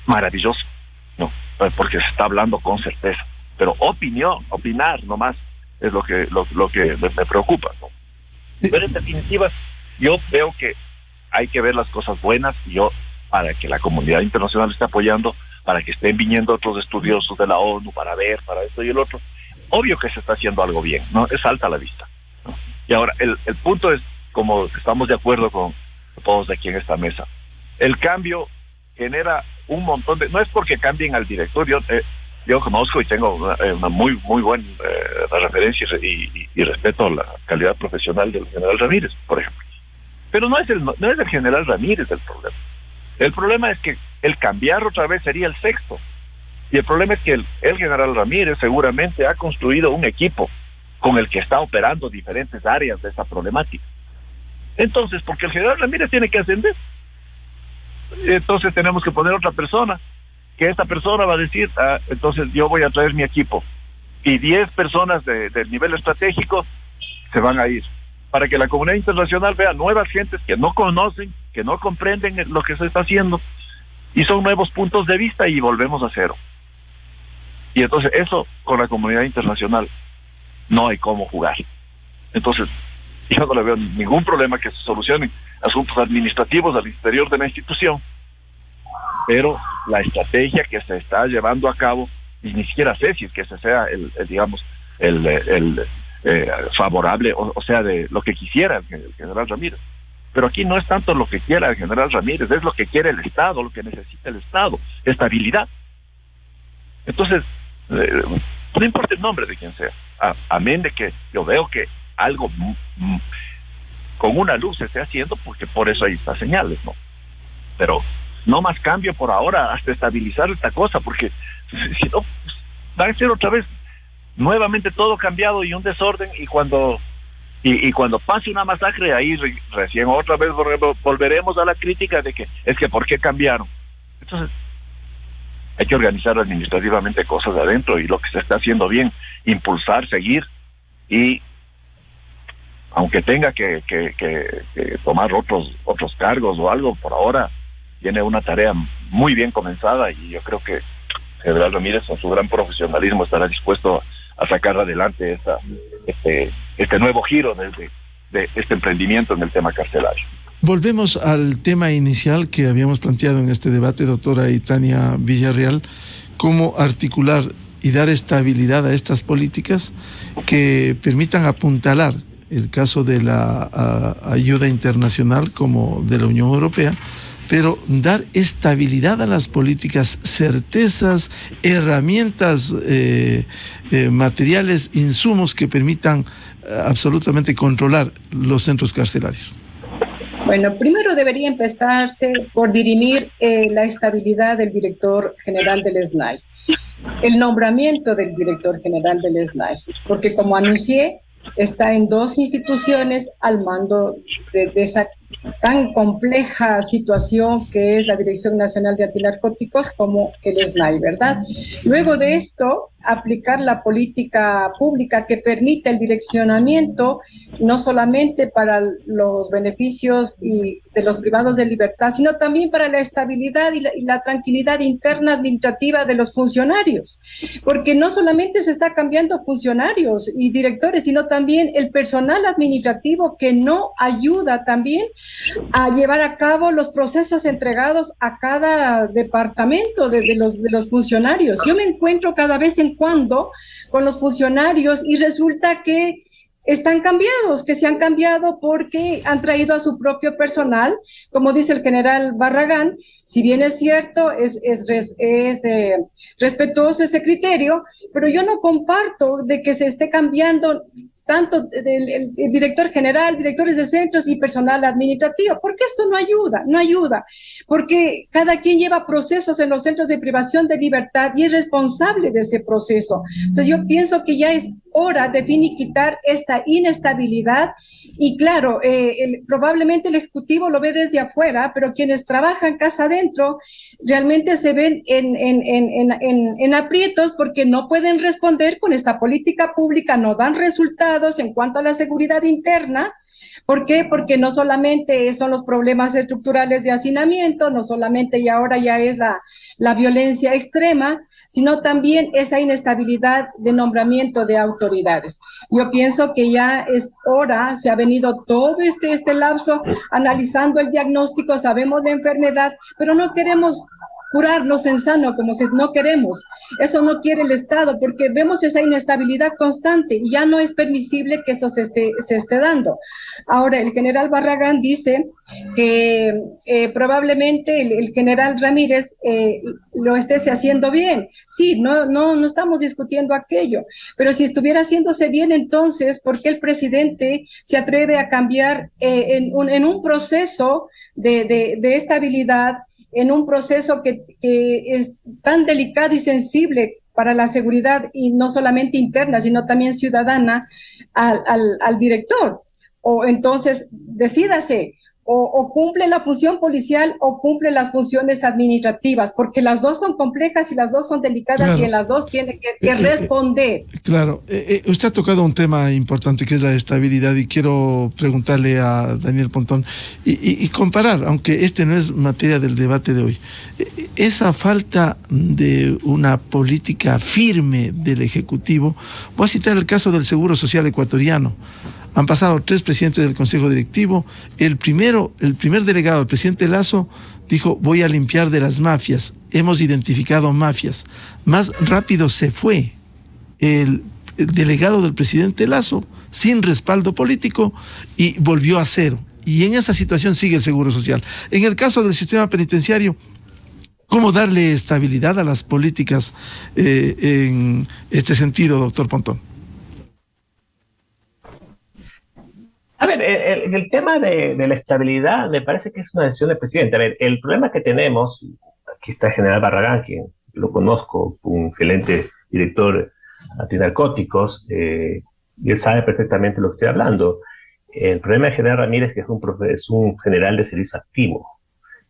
maravilloso, no, porque se está hablando con certeza. Pero opinar nomás es lo que me preocupa, ¿no? Pero en definitiva, yo veo que hay que ver las cosas buenas, y yo, para que la comunidad internacional esté apoyando, para que estén viniendo otros estudiosos de la ONU para ver, para esto y el otro, obvio que se está haciendo algo bien, ¿no? Es alta la vista, ¿no? Y ahora, el punto es, como estamos de acuerdo con todos de aquí en esta mesa, el cambio genera un montón de... No es porque cambien al director, yo conozco y tengo una muy buena referencia y respeto a la calidad profesional del general Ramírez, por ejemplo. Pero no es el general Ramírez el problema. El problema es que el cambiar otra vez sería el sexto. Y el problema es que el general Ramírez seguramente ha construido un equipo con el que está operando diferentes áreas de esta problemática. Entonces, porque el general Ramírez tiene que ascender, entonces tenemos que poner otra persona, que esta persona va a decir, entonces yo voy a traer mi equipo, y 10 personas del nivel estratégico se van a ir, para que la comunidad internacional vea nuevas gentes que no conocen, que no comprenden lo que se está haciendo, y son nuevos puntos de vista, y volvemos a cero. Y entonces eso con la comunidad internacional no hay cómo jugar. Entonces yo no le veo ningún problema que se solucionen asuntos administrativos al interior de la institución, pero la estrategia que se está llevando a cabo, y ni siquiera sé si es que ese sea el favorable, o sea, de lo que quisiera el general Ramírez. Pero aquí no es tanto lo que quiera el general Ramírez, es lo que quiere el Estado, lo que necesita el Estado, estabilidad. Entonces, no importa el nombre de quien sea, amén de que yo veo que algo con una luz se esté haciendo, porque por eso hay estas señales, ¿no? Pero no más cambio por ahora hasta estabilizar esta cosa, porque si no, va a ser otra vez nuevamente todo cambiado y un desorden, y cuando pase una masacre, ahí recién otra vez volveremos a la crítica de que es que ¿por qué cambiaron? Entonces hay que organizar administrativamente cosas de adentro, y lo que se está haciendo bien, impulsar, seguir, y aunque tenga que tomar otros cargos o algo, por ahora tiene una tarea muy bien comenzada, y yo creo que general Ramírez, con su gran profesionalismo, estará dispuesto a sacar adelante este nuevo giro de este emprendimiento en el tema carcelario. Volvemos al tema inicial que habíamos planteado en este debate, doctora Itania Villarreal: cómo articular y dar estabilidad a estas políticas que permitan apuntalar el caso de la ayuda internacional como de la Unión Europea, pero dar estabilidad a las políticas, certezas, herramientas materiales, insumos que permitan absolutamente controlar los centros carcelarios. Bueno, primero debería empezarse por dirimir la estabilidad del director general del SNAI, el nombramiento del director general del SNAI, porque como anuncié, está en dos instituciones al mando de esa tan compleja situación que es la Dirección Nacional de Antinarcóticos como el SNAI, ¿verdad? Luego de esto, aplicar la política pública que permite el direccionamiento no solamente para los beneficios de los privados de libertad, sino también para la estabilidad y la tranquilidad interna administrativa de los funcionarios, porque no solamente se está cambiando funcionarios y directores, sino también el personal administrativo que no ayuda también a llevar a cabo los procesos entregados a cada departamento de los funcionarios. Yo me encuentro cada vez en cuando con los funcionarios y resulta que están cambiados, que se han cambiado porque han traído a su propio personal, como dice el general Barragán. Si bien es cierto, es respetuoso ese criterio, pero yo no comparto de que se esté cambiando tanto el director general, directores de centros y personal administrativo, porque esto no ayuda, porque cada quien lleva procesos en los centros de privación de libertad y es responsable de ese proceso. Entonces yo pienso que ya es hora de finiquitar esta inestabilidad y claro, probablemente el Ejecutivo lo ve desde afuera, pero quienes trabajan casa adentro realmente se ven en aprietos porque no pueden responder con esta política pública, no dan resultados en cuanto a la seguridad interna. ¿Por qué? Porque no solamente son los problemas estructurales de hacinamiento, no solamente y ahora ya es la violencia extrema, sino también esa inestabilidad de nombramiento de autoridades. Yo pienso que ya es hora, se ha venido todo este lapso analizando el diagnóstico, sabemos la enfermedad, pero no queremos curarnos en sano, como si no queremos. Eso no quiere el Estado, porque vemos esa inestabilidad constante y ya no es permisible que eso se esté dando. Ahora, el general Barragán dice que probablemente el general Ramírez lo esté haciendo bien. Sí, no estamos discutiendo aquello, pero si estuviera haciéndose bien, entonces, ¿por qué el presidente se atreve a cambiar en un proceso de estabilidad, en un proceso que es tan delicado y sensible para la seguridad y no solamente interna, sino también ciudadana al director? O entonces decídase, o cumple la función policial o cumple las funciones administrativas, porque las dos son complejas y las dos son delicadas, claro, y en las dos tiene que responder. Claro, usted ha tocado un tema importante que es la estabilidad y quiero preguntarle a Daniel Pontón y comparar, aunque este no es materia del debate de hoy, esa falta de una política firme del Ejecutivo. Voy a citar el caso del Seguro Social ecuatoriano. Han pasado 3 presidentes del Consejo Directivo. El primer delegado, el presidente Lasso, dijo: voy a limpiar de las mafias. Hemos identificado mafias. Más rápido se fue el delegado del presidente Lasso, sin respaldo político, y volvió a cero. Y en esa situación sigue el Seguro Social. En el caso del sistema penitenciario, ¿cómo darle estabilidad a las políticas en este sentido, doctor Pontón? A ver, el tema de la estabilidad me parece que es una decisión del presidente. A ver, el problema que tenemos, aquí está el general Barragán, quien lo conozco, fue un excelente director antinarcóticos, y él sabe perfectamente lo que estoy hablando. El problema del general Ramírez es que es un general de servicio activo,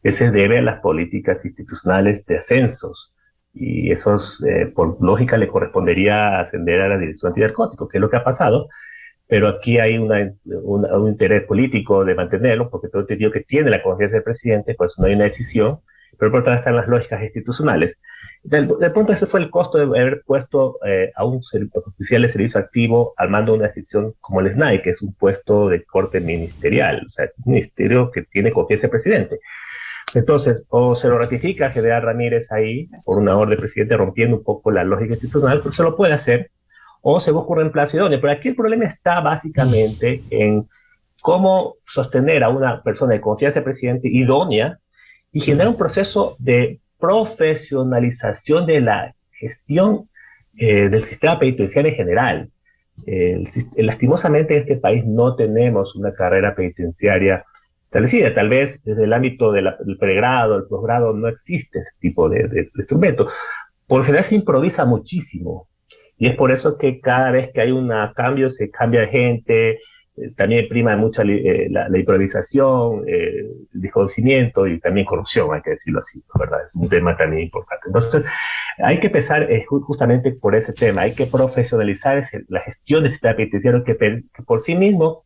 que se debe a las políticas institucionales de ascensos, y eso por lógica le correspondería ascender a la dirección antinarcóticos, que es lo que ha pasado. Pero aquí hay un interés político de mantenerlo, porque todo entendido que tiene la confianza del presidente, por eso no hay una decisión, pero por otra están las lógicas institucionales. Del punto, ese fue el costo de haber puesto a un oficial de servicio activo al mando de una institución como el SNAI, que es un puesto de corte ministerial, o sea, un ministerio que tiene confianza del presidente. Entonces, o se lo ratifica el general Ramírez ahí, por una orden del presidente, rompiendo un poco la lógica institucional, pero se lo puede hacer, o se busca un reemplazo idóneo. Pero aquí el problema está básicamente en cómo sostener a una persona de confianza del presidente idónea y generar un proceso de profesionalización de la gestión del sistema penitenciario en general. Lastimosamente en este país no tenemos una carrera penitenciaria establecida. Tal vez desde el ámbito del pregrado, el posgrado, no existe ese tipo de instrumento. Por lo general se improvisa muchísimo. Y es por eso que cada vez que hay un cambio, se cambia de gente, también prima mucho la improvisación, el desconocimiento y también corrupción, hay que decirlo así, ¿verdad? Es un tema también importante. Entonces, hay que empezar justamente por ese tema, hay que profesionalizar la gestión del sistema penitenciario que por sí mismo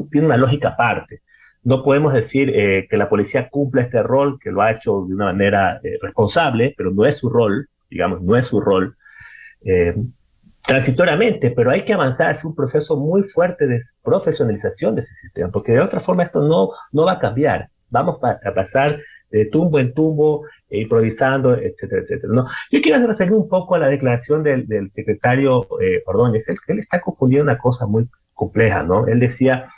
tiene una lógica aparte. No podemos decir que la policía cumpla este rol, que lo ha hecho de una manera responsable, pero no es su rol, digamos, no es su rol. Transitoriamente, pero hay que avanzar hacia un proceso muy fuerte de profesionalización de ese sistema, porque de otra forma esto no va a cambiar. Vamos a pasar de tumbo en tumbo, improvisando, etcétera, etcétera, ¿no? Yo quiero referirme un poco a la declaración del secretario Ordóñez. Él está confundiendo una cosa muy compleja, ¿no? Él decía,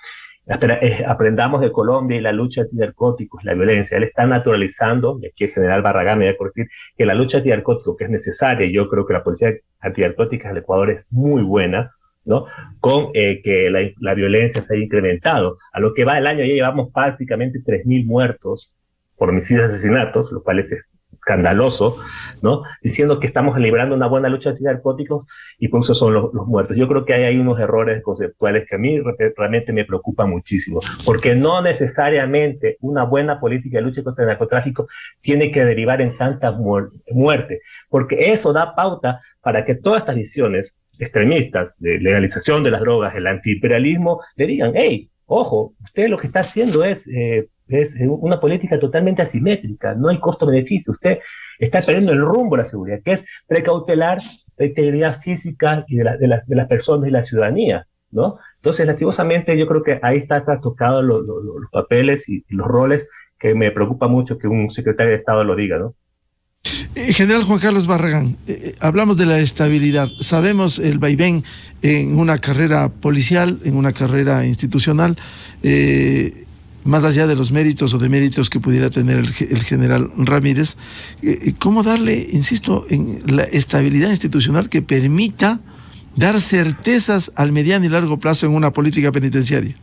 aprendamos de Colombia y la lucha antinarcóticos, la violencia. Él está naturalizando, y aquí el general Barragán me va a decir que la lucha antinarcóticos, que es necesaria, yo creo que la policía antinarcótica del Ecuador es muy buena, ¿no? Con que la violencia se haya incrementado. A lo que va el año ya llevamos prácticamente 3.000 muertos por homicidios y asesinatos, lo cual es escandaloso, ¿no? Diciendo que estamos librando una buena lucha antinarcóticos y por eso son los muertos. Yo creo que hay unos errores conceptuales que a mí realmente me preocupan muchísimo, porque no necesariamente una buena política de lucha contra el narcotráfico tiene que derivar en tanta muerte, porque eso da pauta para que todas estas visiones extremistas de legalización de las drogas, el antiimperialismo, le digan, hey, ojo, usted lo que está haciendo es una política totalmente asimétrica, no hay costo-beneficio, usted está perdiendo el rumbo a la seguridad, que es precautelar la integridad física y de las personas y la ciudadanía, ¿no? Entonces, lastimosamente, yo creo que ahí está tocado los papeles y los roles que me preocupa mucho que un secretario de Estado lo diga, ¿no? General Juan Carlos Barragán, hablamos de la estabilidad. Sabemos el vaivén en una carrera policial, en una carrera institucional, más allá de los méritos o deméritos que pudiera tener el general Ramírez. ¿Cómo darle, insisto, en la estabilidad institucional que permita dar certezas al mediano y largo plazo en una política penitenciaria?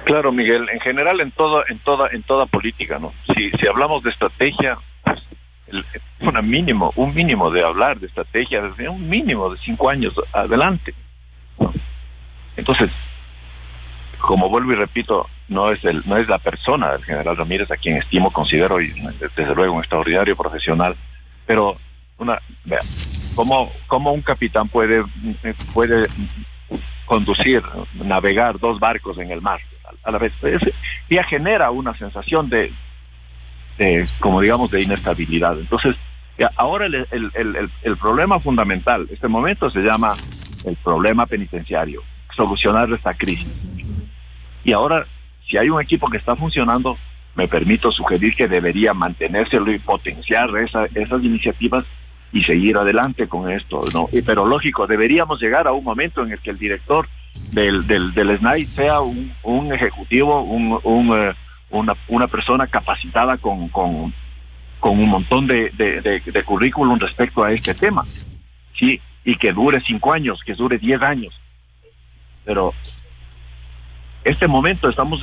Claro, Miguel, en general en toda política, ¿no? Si hablamos de estrategia, pues, un mínimo de hablar de estrategia desde un mínimo de 5 años adelante, ¿no? Entonces, como vuelvo y repito, no es la persona del general Ramírez, a quien estimo, considero y desde luego un extraordinario profesional, pero vea, ¿cómo un capitán puede conducir, navegar 2 barcos en el mar a la vez? Ya genera una sensación de como digamos, de inestabilidad. Entonces, ahora el problema fundamental, este momento se llama el problema penitenciario, solucionar esta crisis. Y ahora, si hay un equipo que está funcionando, me permito sugerir que debería mantenérselo y potenciar esas iniciativas y seguir adelante con esto, ¿no? Pero lógico, deberíamos llegar a un momento en el que el director del SNAI sea un ejecutivo, una persona capacitada con un montón de currículum respecto a este tema, sí, y que dure 5 años, que dure 10 años. Pero este momento estamos,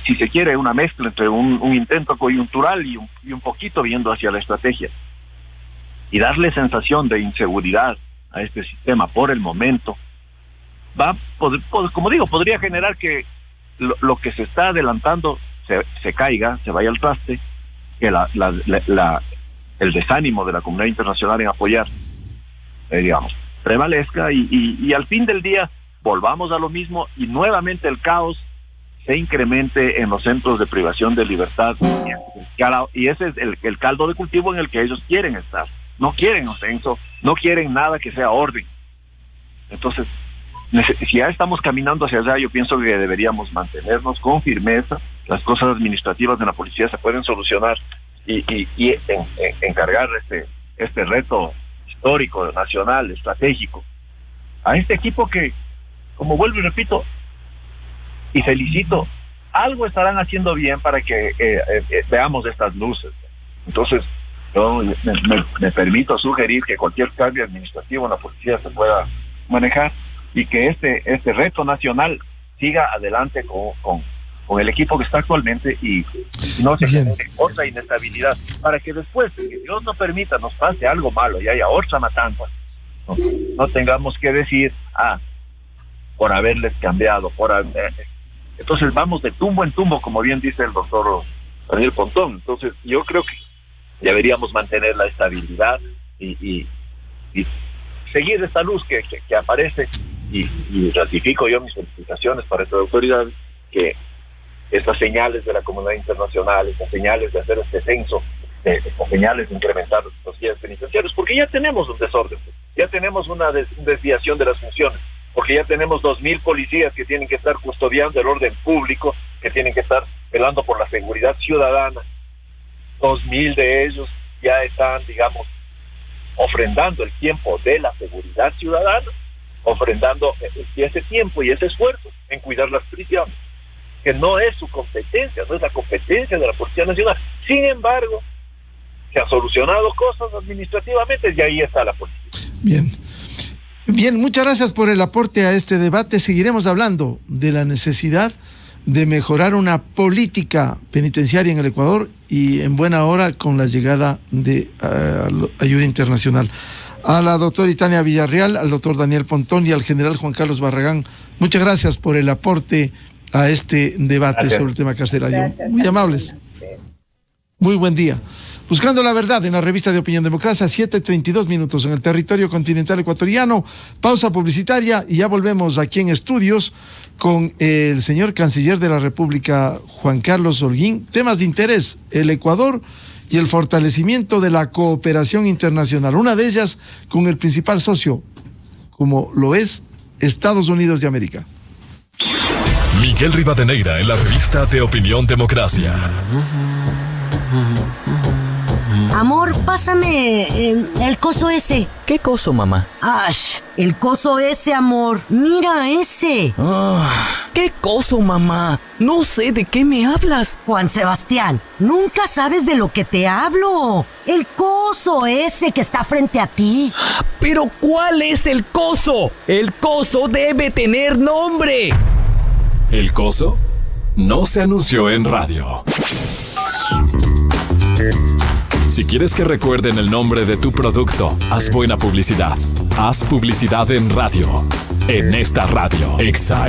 si se quiere, una mezcla entre un intento coyuntural y un poquito viendo hacia la estrategia. Y darle sensación de inseguridad a este sistema por el momento, como digo, podría generar que lo que se está adelantando se caiga, se vaya al traste, que el desánimo de la comunidad internacional en apoyar, digamos, prevalezca y al fin del día volvamos a lo mismo y nuevamente el caos se incremente en los centros de privación de libertad, y ese es el caldo de cultivo en el que ellos quieren estar. No quieren ascenso, no quieren nada que sea orden. Entonces, si ya estamos caminando hacia allá, yo pienso que deberíamos mantenernos con firmeza. Las cosas administrativas de la policía se pueden solucionar y encargar este reto histórico, nacional, estratégico a este equipo que, como vuelvo y repito, y felicito, algo estarán haciendo bien para que veamos estas luces. Entonces, yo me permito sugerir que cualquier cambio administrativo en la policía se pueda manejar y que este reto nacional siga adelante con el equipo que está actualmente y no se genere otra inestabilidad, para que después, que Dios no permita, nos pase algo malo y haya otra matanza, no tengamos que decir, por haberles cambiado, entonces vamos de tumbo en tumbo, como bien dice el doctor Daniel Pontón. Entonces yo creo que deberíamos mantener la estabilidad y seguir esta luz que aparece, y ratifico yo mis felicitaciones para estas autoridades, que estas señales de la comunidad internacional, estas señales de hacer este censo, estas señales de incrementar los guías penitenciarios, porque ya tenemos un desorden, ya tenemos una desviación de las funciones, porque ya tenemos 2.000 policías que tienen que estar custodiando el orden público, que tienen que estar velando por la seguridad ciudadana. 2.000 de ellos ya están, digamos, ofrendando el tiempo de la seguridad ciudadana, ofrendando ese tiempo y ese esfuerzo en cuidar las prisiones, que no es su competencia, no es la competencia de la Policía Nacional. Sin embargo, se han solucionado cosas administrativamente y ahí está la policía. Bien, muchas gracias por el aporte a este debate. Seguiremos hablando de la necesidad de mejorar una política penitenciaria en el Ecuador, y en buena hora con la llegada de ayuda internacional. A la doctora Itania Villarreal, al doctor Daniel Pontón y al general Juan Carlos Barragán, muchas gracias por el aporte a este debate sobre el tema carcelario. Gracias, muy amables. Muy buen día. Buscando la verdad en la revista de Opinión Democracia, 7:32 en el territorio continental ecuatoriano. Pausa publicitaria y ya volvemos aquí en estudios con el señor canciller de la República, Juan Carlos Holguín. Temas de interés: el Ecuador y el fortalecimiento de la cooperación internacional. Una de ellas con el principal socio, como lo es Estados Unidos de América. Miguel Rivadeneira en la revista de Opinión Democracia. Amor, pásame el coso ese. ¿Qué coso, mamá? ¡Ash! El coso ese, amor. Mira ese. ¿Qué coso, mamá? No sé de qué me hablas. Juan Sebastián, nunca sabes de lo que te hablo. El coso ese que está frente a ti. ¿Pero cuál es el coso? El coso debe tener nombre. ¿El coso? No se anunció en radio. Si quieres que recuerden el nombre de tu producto, haz buena publicidad. Haz publicidad en radio. En esta radio. Exa